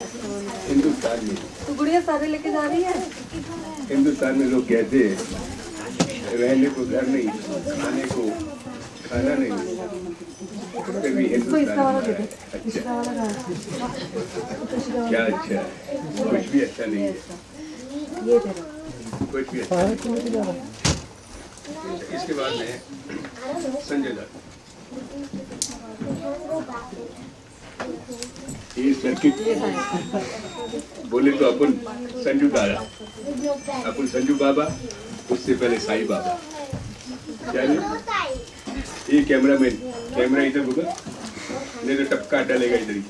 हिंदुस्तान में तो गुड़िया सारे लेके जा रही है। हिंदुस्तान में लोग कहते हैं रहने को घर नहीं, खाने को खाना नहीं, फिर भी हिंदुस्तान में है। अच्छा क्या अच्छा है? कुछ भी अच्छा नहीं है, कुछ भी अच्छा नहीं। इसके बाद में संजय दत्त, ये सर्किट बोले तो अपन संजू दादा, अपन संजू बाबा, उससे पहले साईं बाबा। चलिए ये कैमरामैन, कैमरा इधर होगा नहीं तो टपका डालेगा इधर ही।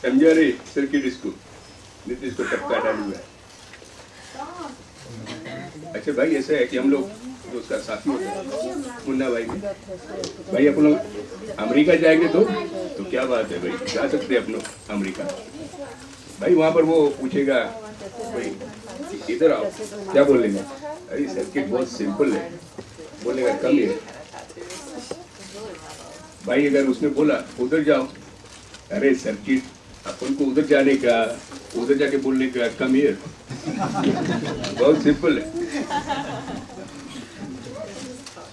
समझा रे सर्किट इसको, नहीं तो इसको टपका डालूंगा। अच्छा भाई ऐसा है कि हम लोग जो उसका साथी होता है मुन्ना भाई भी, भाई अपन लोग अमेरिका जाएंगे तो क्या बात है भाई, जा सकते हैं अपन लोग अमेरिका। भाई वहाँ पर वो पूछेगा भाई इधर आओ, क्या बोलेंगे? अरे सर्किट बहुत सिंपल है, बोलेगा कम ही है। भाई अगर उसने बोला उधर जाओ, अरे सर्किट अपन को उधर जाने का, उधर जाके बोलने का कम हियर, बहुत सिंपल है।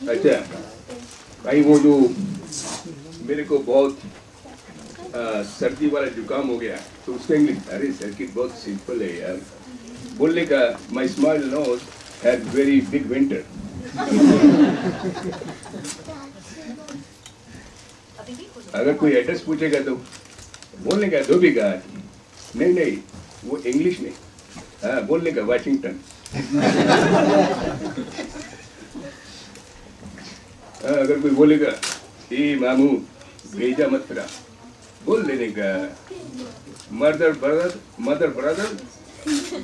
अच्छा भाई वो जो मेरे को बहुत सर्दी वाला जुकाम हो गया तो उसका इंग्लिश, अरे सर्किट बहुत सिंपल है यार, बोलने का my small nose had very big winter. अगर कोई एड्रेस पूछेगा तो बोलने का धोबीघाट, नहीं वो इंग्लिश नहीं, हाँ बोलने का वाशिंगटन। अगर कोई बोलेगा ए मामू भेजा मत फिरा, बोल लेने का mother brother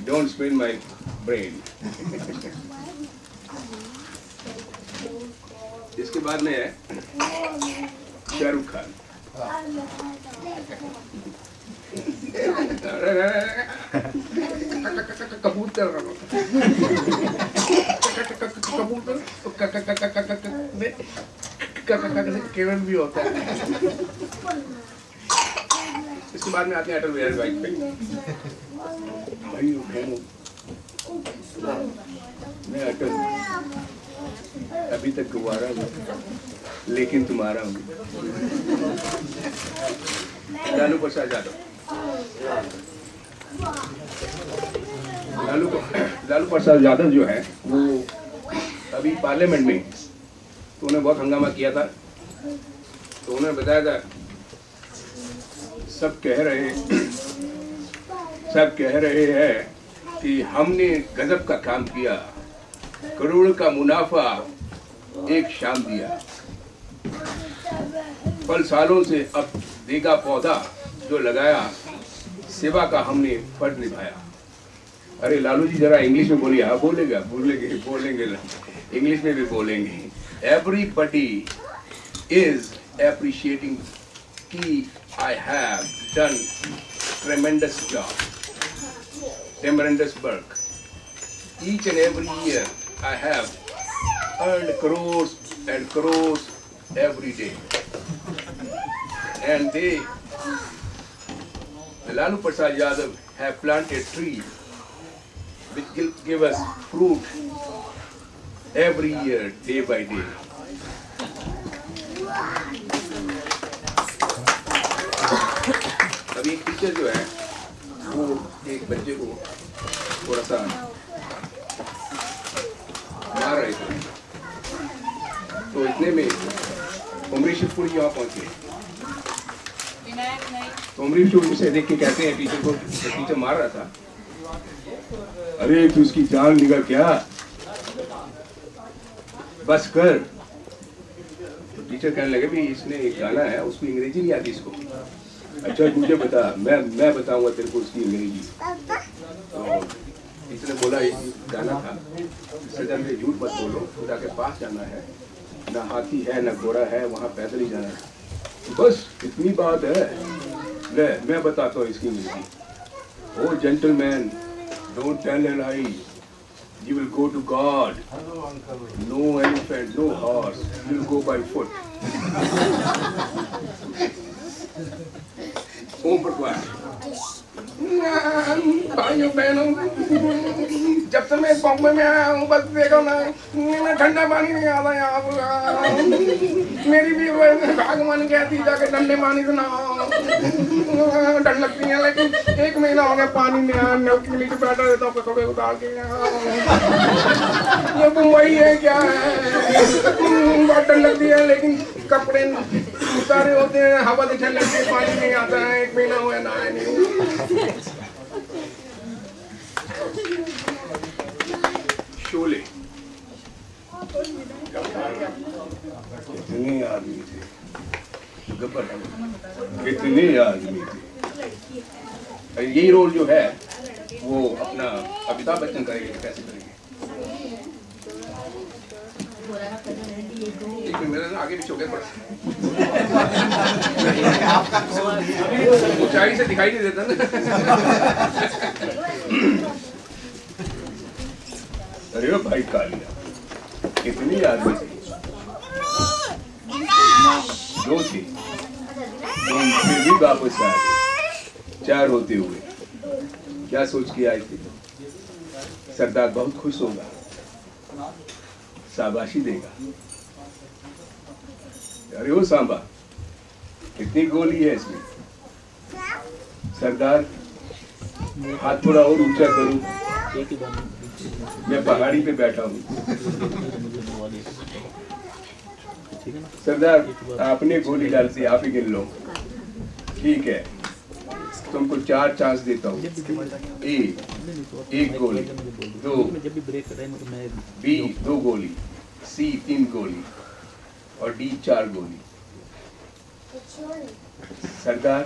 don't Spain my brain. इसके बाद में है शाहरुख खान। कबूतर केवल भी होता है। इसके बाद में आते हैं अटल बिहारी वाजपेयी। भाई मैं अटल अभी तक कुंवारा हूँ लेकिन तुम्हारा हूँ। लालू प्रसाद यादव, लालू प्रसाद यादव जो है वो अभी पार्लियामेंट में तो उन्होंने बहुत हंगामा किया था, तो उन्होंने बताया था सब कह रहे हैं कि हमने गजब का काम किया, करोड़ का मुनाफा एक शाम दिया, फल सालों से अब देगा पौधा जो लगाया, सेवा का हमने फर्ज निभाया। अरे लालू जी जरा इंग्लिश में बोलिए। हाँ बोलेंगे इंग्लिश में भी बोलेंगे। Everybody is appreciating कि I have done tremendous job, tremendous work. Each and every year I have earned crores and crores every day. And they, Lalu Prasad Yadav, have planted trees which give us fruit every year, day by day. अभी एक teacher जो है वो एक बच्चे को थोड़ा सा मार रहे थे, तो इतने में उमरी शिवपुरी यहाँ पहुंचे। तो उमरी शिवपुरी से देख के कहते हैं टीचर को, टीचर मार रहा था, अरे तू उसकी जान लेगा क्या, बस कर। तो टीचर कहने लगे भी इसने एक गाना है उसकी अंग्रेजी नहीं आती इसको। अच्छा मुझे बता, मैं बताऊंगा तेरे को उसकी अंग्रेजी। तो टीचर ने बोला एक गाना था, सजा में झूठ मत बोलो, खुदा के पास जाना है, ना हाथी है ना घोड़ा है, वहाँ पैदल ही जाना है, बस इतनी बात है। ले मैं बताता हूँ इसकी अंग्रेजी। ओ gentleman, don't tell a lie. You will go to God. No elephant, no horse. You will go by foot. Om Prakash भाइयों बहनों, जब से मैं बॉम्बे में आया हूँ बस देखो ना, मैं ठंडा पानी नहीं आता यहाँ पर। मेरी भी भगवान कहती जाके ठंडे पानी से नहाओ, डर लगती है, लेकिन 1 महीना हो गया पानी में नल के नीचे बैठा रहता हूँ कपड़े उतार के। ये मुंबई है क्या है, बहुत डर लगती है, लेकिन कपड़े उतारे होते हैं, हवा से ठंड लगती है, पानी नहीं आता है, 1 महीना हुआ नहाया नहीं। शोले कितने आदमी थे, कितने आदमी थे। यही रोल जो है वो अपना अमिताभ बच्चन करेंगे, कैसे करेंगे? मेरा आगे भी चौके पड़ा, ऊंचाई से दिखाई नहीं देता ना। अरे ओ भाई कालिया, कितनी आदमी थी, 2 थे, तुम फिर भी वापस आ गए 4 होते हुए। क्या सोच के आए थे? सरदार बहुत खुश होगा, शाबाशी देगा। अरे ओ सांबा, कितनी गोली है इसमें? सरदार हाथ थोड़ा और ऊंचा करूं, मैं पहाड़ी पे बैठा हूँ। सरदार आपने गोली डालती, आप ही गिन लो। ठीक है, तुमको 4 चांस देता हूँ। ए 1 गोली, 2 बी 2 गोली, सी 3 गोली और डी 4 गोली। सरदार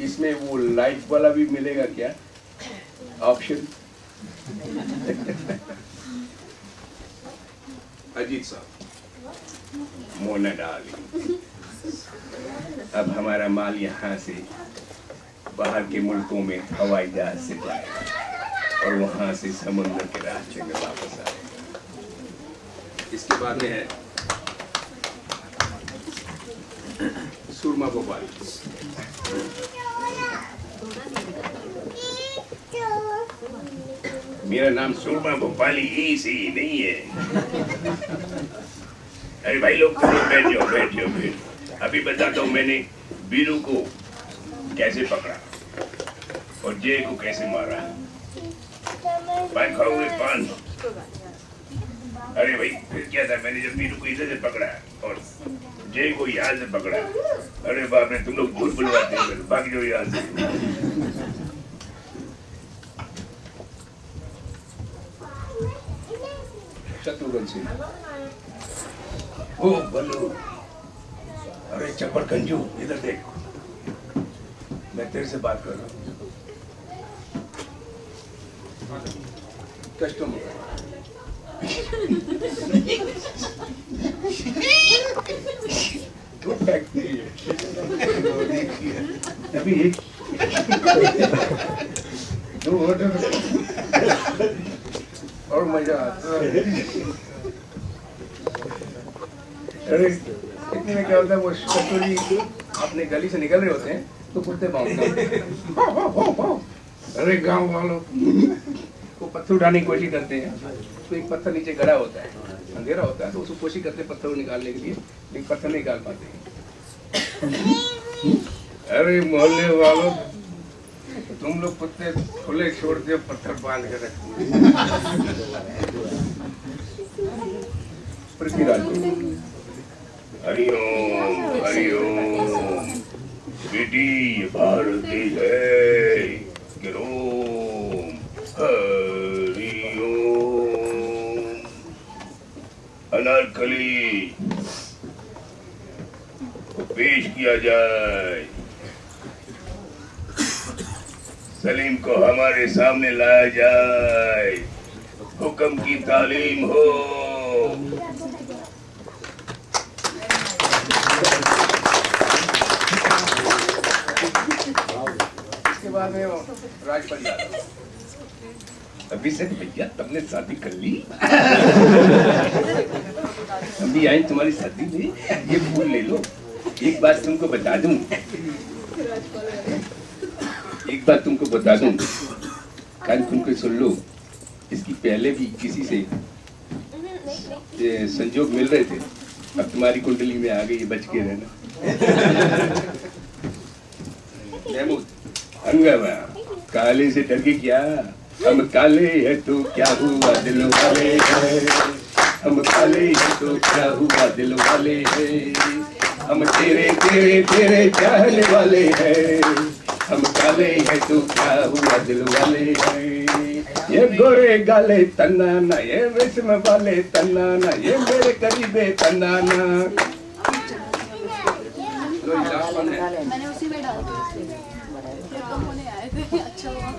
इसमें वो लाइट वाला भी मिलेगा क्या ऑप्शन? अजीत साहब, मोना डार्लिंग, अब हमारा माल यहाँ से बाहर के मुल्कों में हवाई जहाज से जाएगा और वहां से समुद्र के रास्ते में वापस आएगा। इसके बाद में है सुरमा भोपाली। मेरा नाम सुरमा भोपाली ऐसे ही नहीं है। अरे भाई लोग बैठ जाओ, बैठ जाओ, बैठ। अभी बताता हूँ मैंने बीरू को कैसे पकड़ा और जय को कैसे मारा। पान खाओगे पान? अरे भाई फिर क्या था, मैंने जब बीरू को इधर से पकड़ा और जय को यहाँ से पकड़ा। अरे बाप रे, तुम लोग झूठ बुलवाते हो, भाग जाओ यहाँ से। शत्रुघ्न सिंह, ओ बल्लू, अरे चप्पल कंजू इधर देख, मैं तेरे से बात कर रहा हूँ। कस्टमर अभी एक 2 ऑर्डर और मजा आता है। अरे इतने में क्या होता है, वो कटोरी अपने गली से निकल रहे होते हैं तो कुत्ते भौंकते हैं। अरे गांव वालों को पत्थर उठाने की कोशिश करते हैं तो एक पत्थर नीचे गड़ा होता है, अंधेरा होता है, तो उसको कोशिश करते हैं पत्थर निकालने के लिए, लेकिन पत्थर नहीं निकाल पाते हैं। अरे मोहल्ले वालों, तुम लोग कुत्ते खुले छोड़ते हो, पत्थर बांध कर रखते हो। पृथ्वीराज, हरिओम हरिओम, बेटी ये भारत देश है, गिरोम हरिओम। अनारकली को पेश किया जाए, सलीम को हमारे सामने लाया जाए, हुक्म की तालीम हो। इसके बाद में राजपाल यादव, अभी से भैया तुमने शादी कर ली? अभी आई तुम्हारी शादी में, ये फूल ले लो, एक बात तुमको बता दूं, कान खुल के सुन लो। इसकी पहले भी किसी से संजोग मिल रहे थे, अब तुम्हारी कुंडली में आ गई, बच के रहना। हंगामा काले से डर के क्या, हम काले हैं तो क्या हुआ दिल वाले हैं, हम काले हैं तो क्या हुआ दिल वाले हैं, हम तेरे तेरे तेरे चाहने वाले हैं, हम काले हैं तो क्या हुआ दिल वाले हैं। ये गोरे गाले तन्नाना, ये रेशम वाले तन्नाना, ये मेरे करीबे तन्नाना। मैंने उसी में डाल दिया, फिर कम होने आए थे। अच्छा हुआ।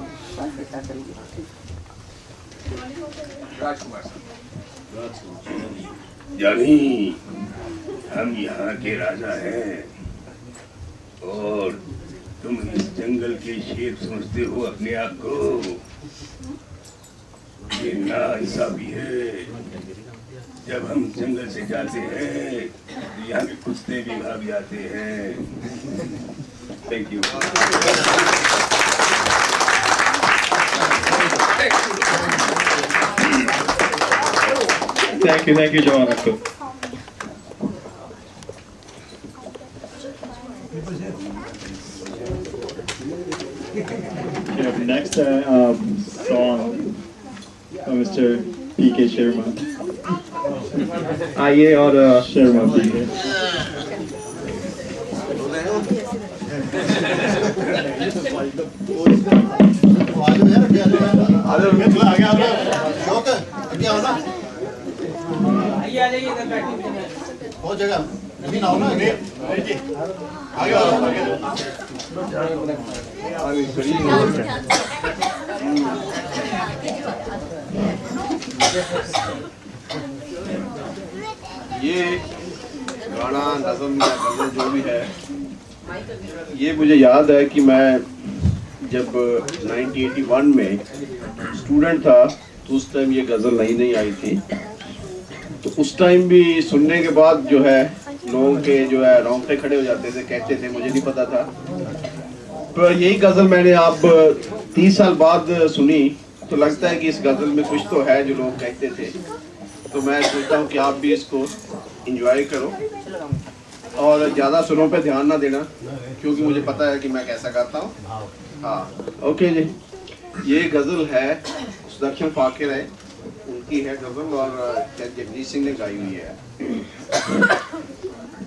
जानी, हम यहाँ के राजा हैं और तुम इस जंगल के शेर समझते हो अपने आप को। ये नाइंसाफी है। जब हम जंगल से जाते हैं तो यहाँ के कुत्ते भी भाग जाते हैं। Thank you. Thank you, Joan uncle. Okay, next song from Mr. PK Sharma. आइए और Sharma PK. हो जगह अभी ना हो ना जी आगे आओ ये गाना नज़म या गज़ल जो भी है, ये मुझे याद है कि मैं जब 1981 में स्टूडेंट था तो उस टाइम ये गज़ल नई आई थी। तो उस टाइम भी सुनने के बाद जो है लोगों के जो है रोंगटे खड़े हो जाते थे, कहते थे, मुझे नहीं पता था। पर यही गज़ल मैंने अब 30 साल बाद सुनी तो लगता है कि इस गज़ल में कुछ तो है जो लोग कहते थे। तो मैं सोचता हूँ कि आप भी इसको एंजॉय करो और ज़्यादा सुरों पे ध्यान ना देना, क्योंकि मुझे पता है कि मैं कैसा गाता हूँ। हाँ, ओके जी। ये गज़ल है सुदर्शन फाकिर है, उनकी है गज़ल और जगजीत सिंह ने गाई हुई है।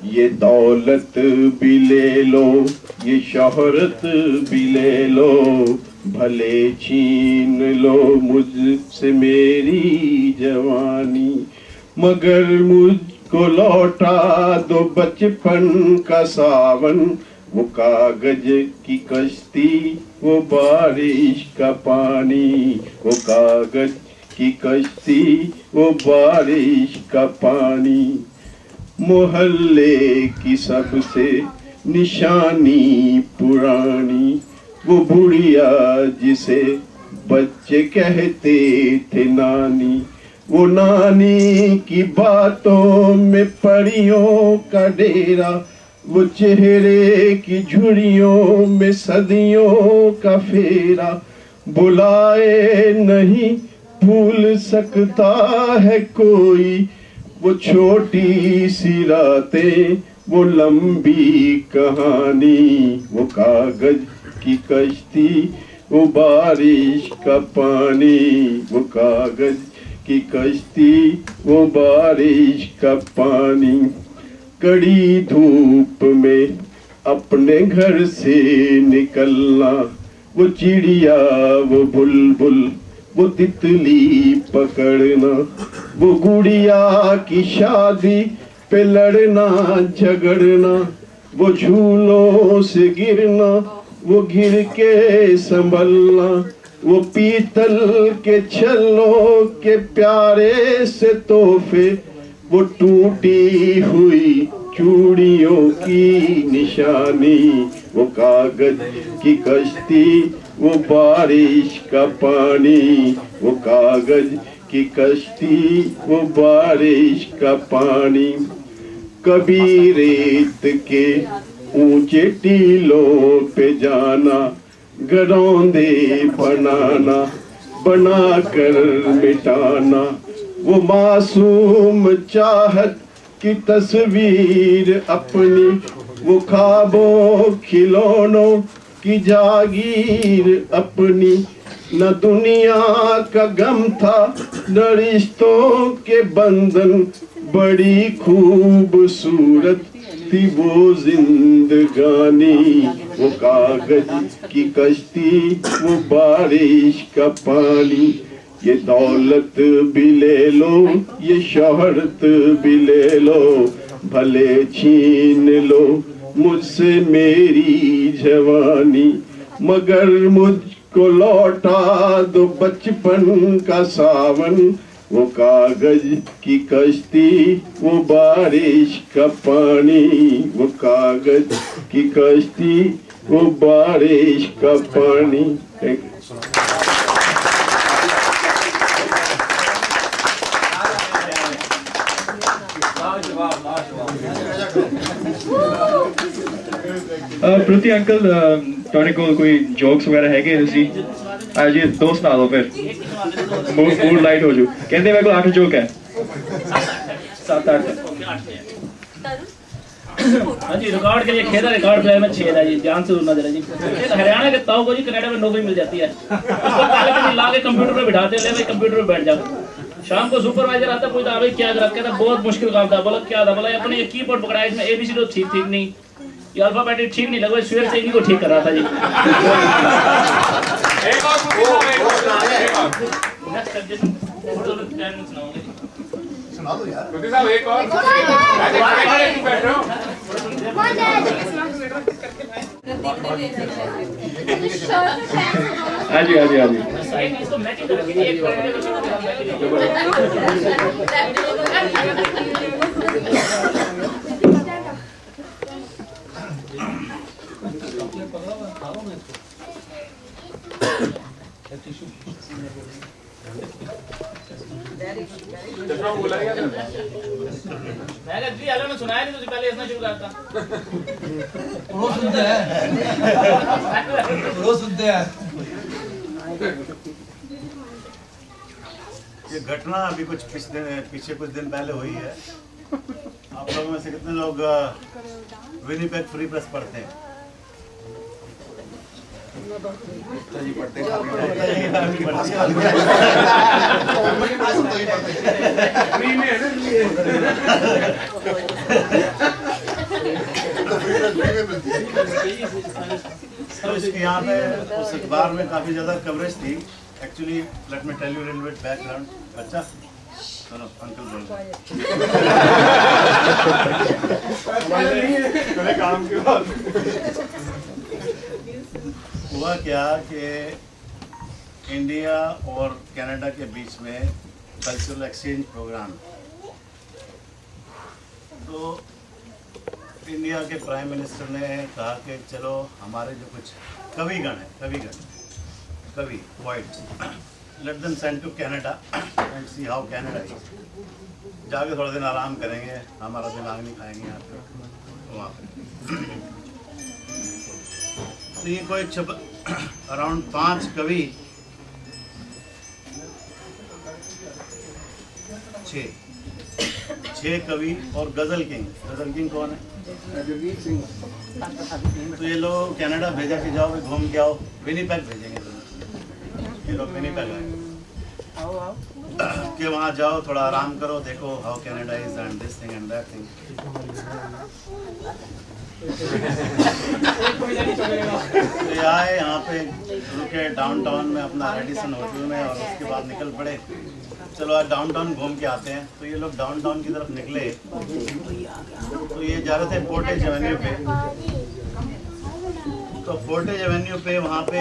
ये दौलत भी ले लो, ये शोहरत भी ले लो, भले छीन लो मुझसे मेरी जवानी, मगर मुझको लौटा दो बचपन का सावन, वो कागज की कश्ती, वो बारिश का पानी, वो कागज की कश्ती, वो बारिश का पानी, मोहल्ले की सबसे निशानी पुरानी, वो बुढ़िया जिसे बच्चे कहते थे नानी, वो नानी की बातों में परियों का डेरा, वो चेहरे की झुर्रियों में सदियों का फेरा, बुलाए नहीं भूल सकता है कोई, वो छोटी सी रातें, वो लंबी कहानी, वो कागज की कश्ती, वो बारिश का पानी, वो कागज की कश्ती, वो बारिश का पानी, कड़ी धूप में अपने घर से निकलना, वो चिड़िया, वो बुलबुल, वो तितली पकड़ना, वो गुड़िया की शादी पे लड़ना झगड़ना, वो झूलों से गिरना, वो गिर के संभलना, वो पीतल के छल्लों के प्यारे से तोहफे, वो टूटी हुई चूड़ियों की निशानी, वो कागज की कश्ती, वो बारिश का पानी, वो कागज की कश्ती, वो बारिश का पानी, कभी रेत के ऊंचे टीलों पे जाना, घरौंदे बनाना, बना कर मिटाना, वो मासूम चाहत की तस्वीर अपनी, वो ख्वाबों खिलौनों की जागीर अपनी। न दुनिया का गम था न रिश्तों के बंधन, बड़ी खूबसूरत थी वो जिंदगानी। वो कागज की कश्ती, वो बारिश का पानी, ये दौलत भी ले लो, ये शोहरत भी ले लो, भले छीन लो मुझसे मेरी जवानी, मगर मुझको लौटा दो बचपन का सावन। वो कागज की कश्ती, वो बारिश का पानी, वो कागज की कश्ती, वो बारिश का पानी। Thank you. प्रीति अंकल ਤੁਹਾਡੇ ਕੋਲ ਕੋਈ ਜੋਕਸ ਵਗੈਰਾ ਹੈਗੇ ਤੁਸੀਂ ਅੱਜ ਜੀ ਦੋ ਸੁਣਾ ਦਿਓ ਫਿਰ ਮੂਡ ਲਾਈਟ ਹੋ ਜੂ ਕਹਿੰਦੇ ਮੇਰੇ ਕੋਲ 8 ਜੋਕ ਹੈ 7-8 हाँ जी रिकॉर्ड के लिए खेदा रिकॉर्ड प्लेयर में 6 है जी ध्यान से सुनना जरा जी। एक हरियाणा के ताऊ को जी कनाडा में नौकरी मिल जाती है, उसको पहले कभी ला के कंप्यूटर पे बिठाते ले भाई कंप्यूटर पे बैठ जाओ। शाम को सुपरवाइजर आता पूछता भाई क्या कर रखा था, बहुत मुश्किल काम था। बोला क्या था, बोला अपने ये कीबोर्ड पकड़ा इसमें एबीसी तो ठीक नहीं, ये अल्फाबेट ठीक नहीं लगा, सवेर से इन्हीं को ठीक कर रहा था जी। सुना दो यार। मोदी साहब एक और बैठ रहे हो। हाँ जी हाँ जी हाँ जी इसको मैचिंग करके एक मैं जी अगर मैं सुनाया नहीं तो पहले इसना शुरू करता। रोज सुनते हैं। ये घटना अभी कुछ पीछे कुछ दिन पहले हुई है। आप लोगों में से कितने लोग विनिपेग फ्री प्रेस पढ़ते हैं? तो इसके यहाँ पे उस अखबार में काफी ज्यादा कवरेज थी। Actually let me tell you little bit background. बच्चा सुनो अंकल बोल हुआ क्या कि इंडिया और कनाडा के बीच में कल्चरल एक्सचेंज प्रोग्राम, तो इंडिया के प्राइम मिनिस्टर ने कहा कि चलो हमारे जो कुछ कविगण हैं, कवि poets, let them send to Canada and see how Canada is. जाके थोड़ा दिन आराम करेंगे, हमारा दिमाग नहीं खाएंगे यहाँ पे वहाँ पे। तो ये कोई अराउंड 5 कवि, 6 कवि और गजल किंग कौन है? जगजीत सिंह। तो ये लोग कनाडा भेजा कि जाओ भाई घूम के आओ, विनिपेग भेजेंगे। ये लोग विनिपेग आए कि वहाँ जाओ थोड़ा आराम करो, देखो how Canada is and this thing and that thing. तो ये आए यहाँ पे, रुके डाउनटाउन में अपना रेडिसन होटल में, और उसके बाद निकल पड़े चलो आज डाउनटाउन घूम के आते हैं। तो ये लोग डाउनटाउन की तरफ निकले, तो ये जा रहे थे पोर्टेज एवेन्यू पे। तो पोर्टेज एवेन्यू पे वहाँ पे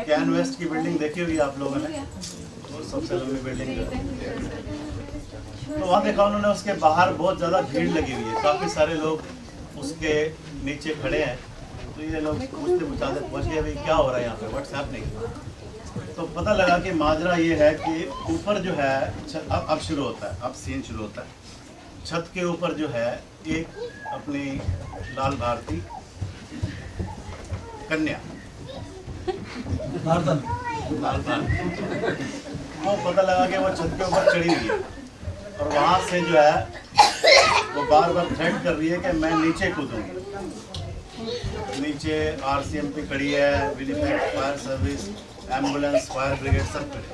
कैन वेस्ट की बिल्डिंग देखी होगी आप लोगों ने, वो सबसे लंबी बिल्डिंग है। तो वहाँ देखा उन्होंने, उसके बाहर बहुत ज़्यादा भीड़ लगी हुई है, काफ़ी सारे लोग उसके नीचे खड़े हैं। तो ये लोग पूछते पूछाते पहुँच गए भाई क्या हो रहा है यहाँ पे, व्हाट्स हैपनिंग। तो पता लगा कि माजरा ये है कि ऊपर जो है अब शुरू होता है, अब सीन शुरू होता है छत के ऊपर जो है एक अपनी लाल भारती कन्या लाल भारती, वो पता लगा कि वो छत के ऊपर चढ़ी हुई है और वहाँ से जो है वो बार बार थ्रेट कर रही है कि मैं नीचे कूदूंगी। नीचे RCMP खड़ी है, विलिपेट fire service, ambulance, fire brigade सब खड़े।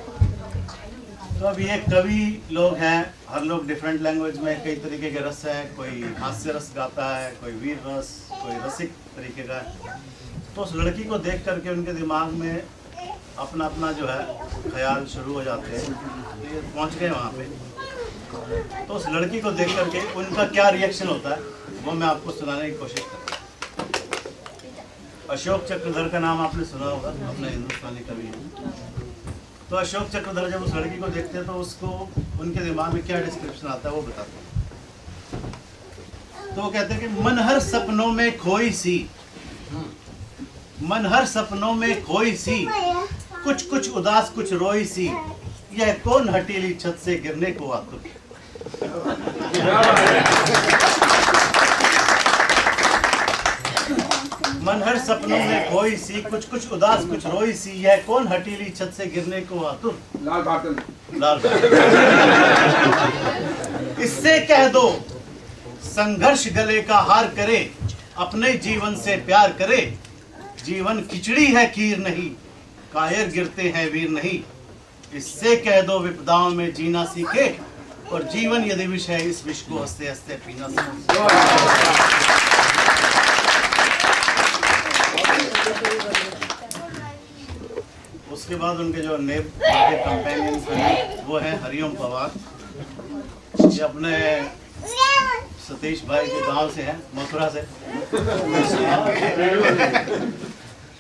तो अब ये कवि लोग हैं, हर लोग डिफरेंट लैंग्वेज में कई तरीके के रस हैं, कोई हास्य रस गाता है, कोई वीर रस, कोई रसिक तरीके का है। तो उस लड़की को देख करके उनके दिमाग में अपना अपना जो है ख्याल शुरू हो जाते हैं। तो ये पहुँच गए वहाँ पे, तो उस लड़की को देख करके उनका क्या रिएक्शन होता है वो मैं आपको सुनाने की कोशिश करूँगा। अशोक चक्रधर का नाम आपने सुना होगा, अपने हिंदुस्तानी कवि हैं। तो अशोक चक्रधर जब उस लड़की को देखते हैं तो उसको उनके दिमाग में क्या डिस्क्रिप्शन आता है वो बताते हैं। तो वो कहते हैं कि मन हर सपनों में खोई सी, मन हर सपनों में खोई सी, कुछ कुछ उदास कुछ रोई सी, यह कौन हटीली छत से गिरने को आतुर। मन हर सपनों में खोई सी, कुछ कुछ उदास कुछ रोई सी, यह कौन हटीली छत से गिरने को आतुर। लाल भारती, लाल भारती। इससे कह दो संघर्ष गले का हार करे, अपने जीवन से प्यार करे। जीवन खिचड़ी है खीर नहीं, कायर गिरते हैं वीर नहीं। इससे कह दो विपदाओं में जीना सीखे, और जीवन यदि विष है इस विष को हंसते हंसते पीना सीखे। उसके बाद उनके जो नेब के कंपेनियंस हैं वो हैं हरिओम पवार, ये अपने सतीश भाई के गांव से हैं, मथुरा से।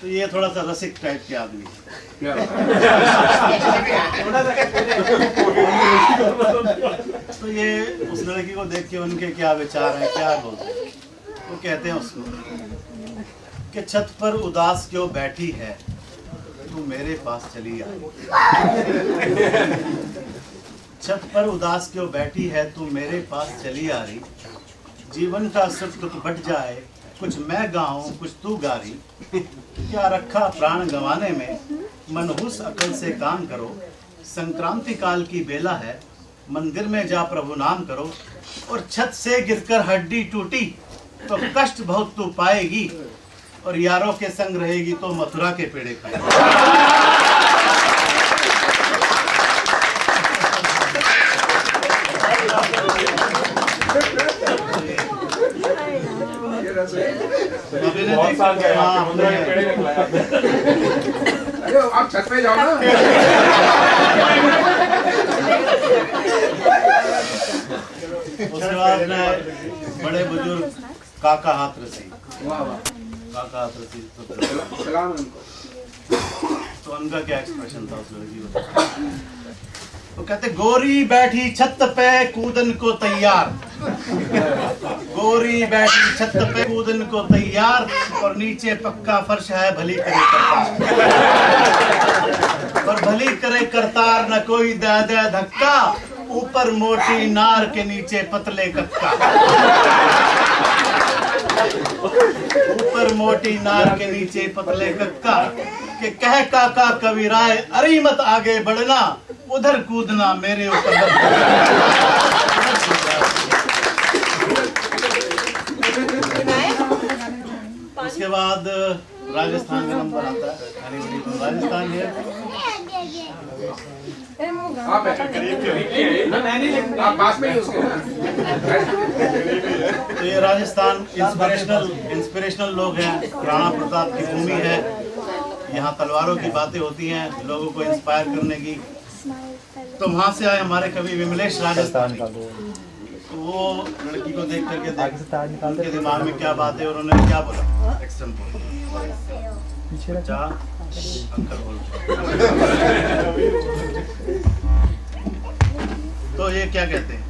तो ये थोड़ा सा रसिक टाइप के आदमी है। तो ये उस लड़की को देख के उनके क्या विचार हैं, क्या बोलते हैं। वो कहते हैं उसको कि छत पर उदास क्यों बैठी है, तू मेरे पास चली आई। छत पर उदास क्यों बैठी है, तू मेरे पास चली आ रही। जीवन का सुख दुख बट जाए, कुछ मैं गाऊं कुछ तू गारी। क्या रखा प्राण गंवाने में, मनहूस अकल से काम करो। संक्रांति काल की बेला है, मंदिर में जा प्रभु नाम करो। और छत से गिरकर हड्डी टूटी, तो कष्ट बहुत तू पाएगी। और यारों के संग रहेगी तो मथुरा के पेड़े खाएगी। बहुत साल गए, अरे आप छत पे जाओ ना। उसके बाद में बड़े बुजुर्ग काका हाथरसी, वाह वाह, काका हाथरसी सलाम उनको। तो उनका क्या एक्सप्रेशन था उस लड़की को। वो कहते गोरी बैठी छत पे कूदन को तैयार, गोरी बैठी छत पे कूदन को तैयार। और नीचे पक्का फर्श है भली करे करतार, और भली करे करतार न कोई दे दे धक्का। ऊपर मोटी नार के नीचे पतले कक्का, ऊपर मोटी नार के नीचे पतले कक्का। कि कह काका कविराय अरे मत आगे बढ़ना, उधर कूदना मेरे ऊपर। उसके बाद राजस्थान का नंबर आता है। राजस्थान आप पास में ही उसके। तो ये राजस्थान इंस्पिरेशनल लोग हैं, राणा प्रताप की भूमि है। यहाँ तलवारों की बातें होती हैं लोगों को इंस्पायर करने की। तो वहाँ से आए हमारे कवि विमलेश राजस्थान का। तो वो लड़की को देख करके उनके दिमाग में क्या बात है और उन्होंने क्या बोला। अच्छा अंकल बोल। तो ये क्या कहते हैं,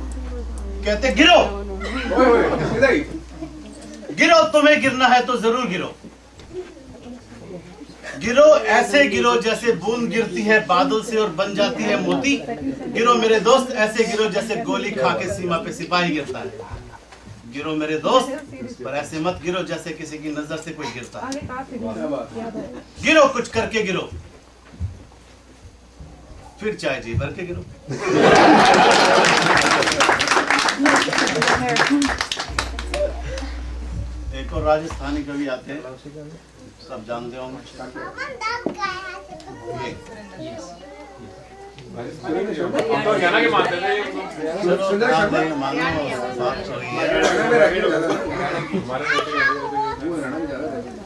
कहते गिरो, गिरो, तुम्हें गिरना है तो जरूर गिरो। गिरो ऐसे गिरो जैसे बूंद गिरती है बादल से और बन जाती है मोती। गिरो मेरे दोस्त ऐसे गिरो जैसे गोली खा के सीमा पे सिपाही गिरता है। गिरो मेरे दोस्त, पर ऐसे मत गिरो जैसे किसी की नजर से कोई गिरता है। गिरो कुछ करके गिरो, फिर चाय जी भर के गिरो। एक और राजस्थानी कवि आते हैं, सब जानते होंगे।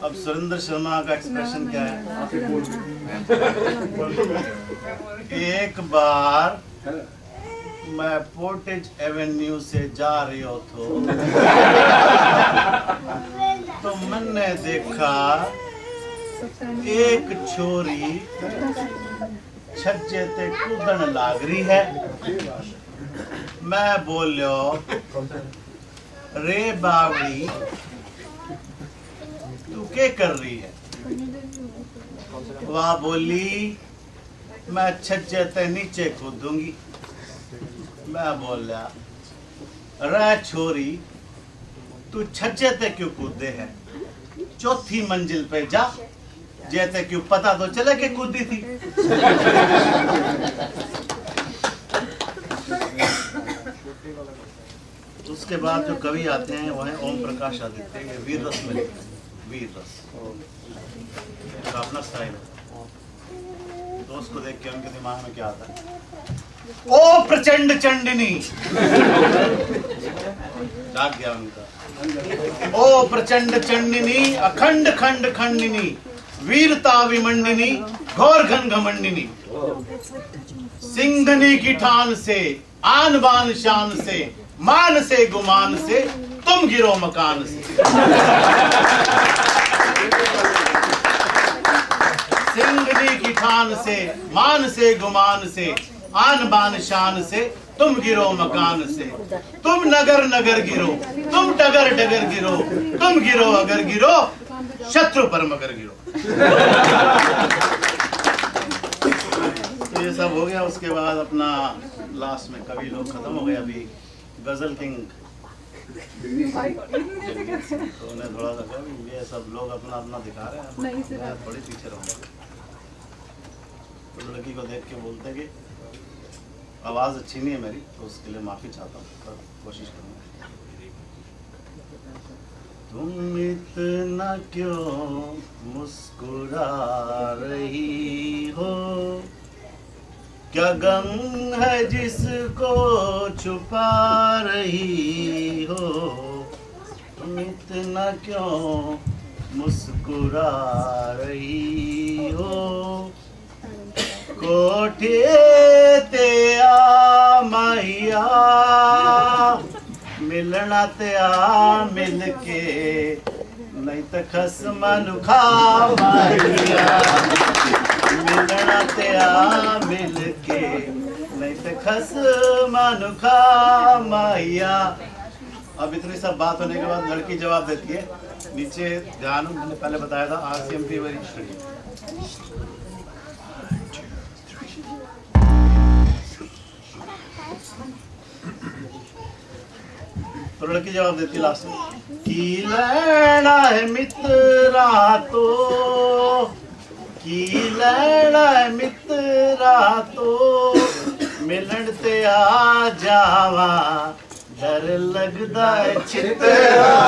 अब सुरेंद्र शर्मा का एक्सप्रेशन क्या है? एक बार मैं पोर्टेज एवेन्यू से जा रही हो तो मैंने देखा एक छोरी छज्जे ते कूदन लाग रही है। मैं बोलियो, रे बावड़ी तू क्या कर रही है? वह बोली, मैं छज्जे ते नीचे कूदूंगी। मैं बोला, रे छोरी तू छज्जे ते क्यों कूदे है? चौथी मंजिल पे जा, जैसे क्यों पता तो चले कि कूदी थी। उसके बाद जो कवि आते हैं वो है ओम प्रकाश आदित्य। ये वीर रस में लिखते हैं, वीर रस का अपना स्टाइल है। तो उसको देख के उनके दिमाग में क्या आता है? ओ प्रचंड चंडिनी, जाग गया उनका। ओ प्रचंड चंडिनी, अखंड खंड खंडिनी, वीरता विमंडिनी, घोर घन घमंडिनी। सिंघनी की ठान से, आन बान शान से, मान से गुमान से, तुम गिरो मकान से। सिंघनी की ठान से, मान से गुमान से, आन बान शान से, तुम गिरो मकान से। तुम नगर नगर गिरो, तुम डगर डगर गिरो, तुम गिरो अगर गिरो, शत्रु पर मगर गिरो। तो ये सब हो गया। उसके बाद अपना लास्ट में कवि लोग खत्म हो गए। अभी गजल किंग तो उन्हें थोड़ा सा ये सब लोग अपना अपना दिखा रहे हैं, मैं थोड़ी पीछे रहूंगा। तो लड़की को देख के बोलते कि आवाज़ अच्छी नहीं है मेरी, तो उसके लिए माफ़ी चाहता हूँ, पर कोशिश करूँगा। तुम इतना क्यों मुस्कुरा रही हो? क्या गम है जिसको छुपा रही हो? तुम इतना क्यों मुस्कुरा रही हो? कोठे ते आ मैया, मिलना ते आ मिल के, नहीं तो खसमन खा मैया। मिलना ते आ मिल के, नहीं तो खसमन खा मैया। अब इतनी सब बात होने के बाद लड़की जवाब देती है। नीचे ध्यान, मैंने पहले बताया था RCMP वेरी स्टडी। तो लड़की जवाब देती लास्ट में, की लैना है मित्रा तो, की लैना है मित्रा तो, मिलन ते आ जावा, डर लगदा है चित्रा।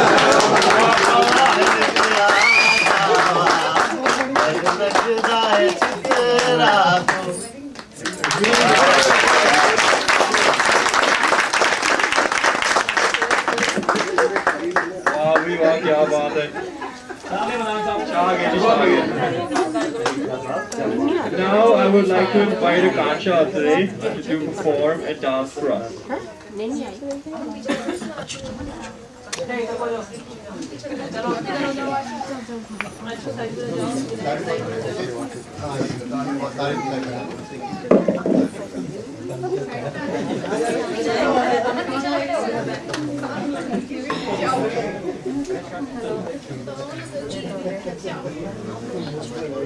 डर लगदा है चित्रा तो। क्या बात है। Now I would like to invite Akansha today to perform a dance for us. है